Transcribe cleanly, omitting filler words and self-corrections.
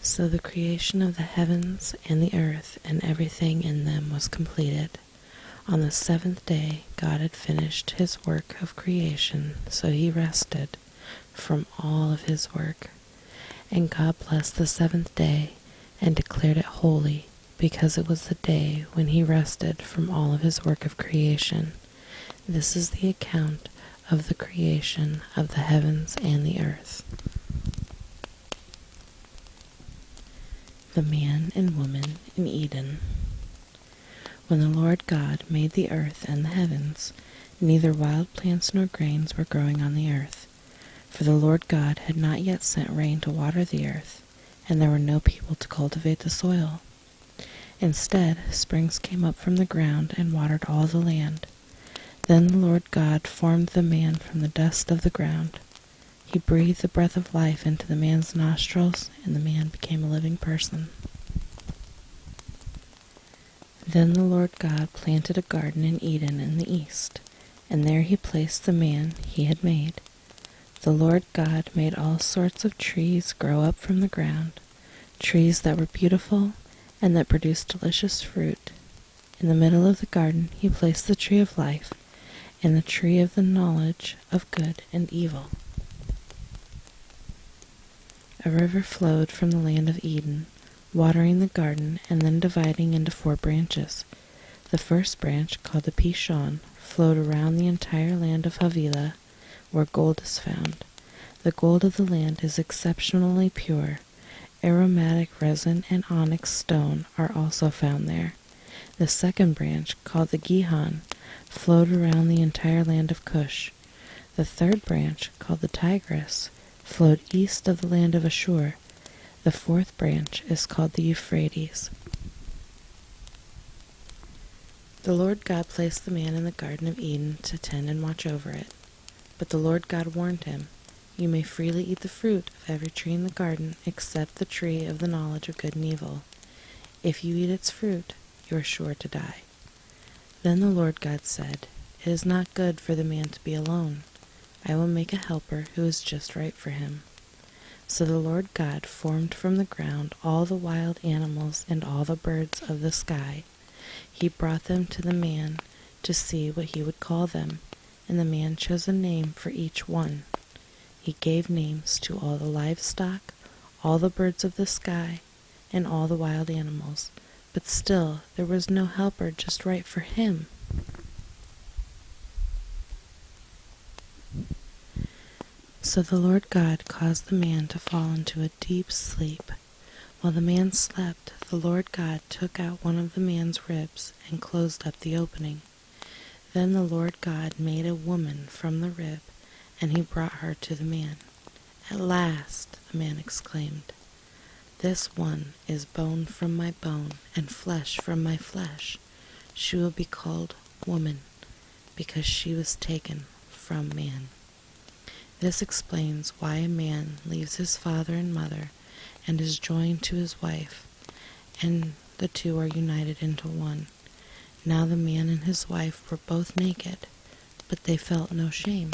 So the creation of the heavens and the earth and everything in them was completed. On the seventh day God had finished his work of creation, so he rested from all of his work. And God blessed the seventh day and declared it holy, because it was the day when he rested from all of his work of creation. This is the account of the creation of the heavens and the earth. The man and woman in Eden. When the Lord God made the earth and the heavens, neither wild plants nor grains were growing on the earth, for the Lord God had not yet sent rain to water the earth, and there were no people to cultivate the soil. Instead, springs came up from the ground and watered all the land. Then the Lord God formed the man from the dust of the ground. He breathed the breath of life into the man's nostrils, and the man became a living person. Then the Lord God planted a garden in Eden in the east, and there he placed the man he had made. The Lord God made all sorts of trees grow up from the ground, trees that were beautiful and that produced delicious fruit. In the middle of the garden he placed the tree of life and the tree of the knowledge of good and evil. A river flowed from the land of Eden, watering the garden and then dividing into 4 branches. The first branch, called the Pishon, flowed around the entire land of Havilah, where gold is found. The gold of the land is exceptionally pure. Aromatic resin and onyx stone are also found there. The second branch, called the Gihon, flowed around the entire land of Cush. The third branch, called the Tigris, flowed east of the land of Ashur. The fourth branch is called the Euphrates. The Lord God placed the man in the Garden of Eden to tend and watch over it. But the Lord God warned him, "You may freely eat the fruit of every tree in the garden except the tree of the knowledge of good and evil. If you eat its fruit, you are sure to die." Then the Lord God said, "It is not good for the man to be alone. I will make a helper who is just right for him." So the Lord God formed from the ground all the wild animals and all the birds of the sky. He brought them to the man to see what he would call them, and the man chose a name for each one. He gave names to all the livestock, all the birds of the sky, and all the wild animals, but still there was no helper just right for him. So the Lord God caused the man to fall into a deep sleep. While the man slept, the Lord God took out one of the man's ribs and closed up the opening. Then the Lord God made a woman from the rib, and he brought her to the man. "At last," the man exclaimed, "this one is bone from my bone and flesh from my flesh. She will be called woman, because she was taken from man." This explains why a man leaves his father and mother and is joined to his wife, and the two are united into one. Now the man and his wife were both naked, but they felt no shame.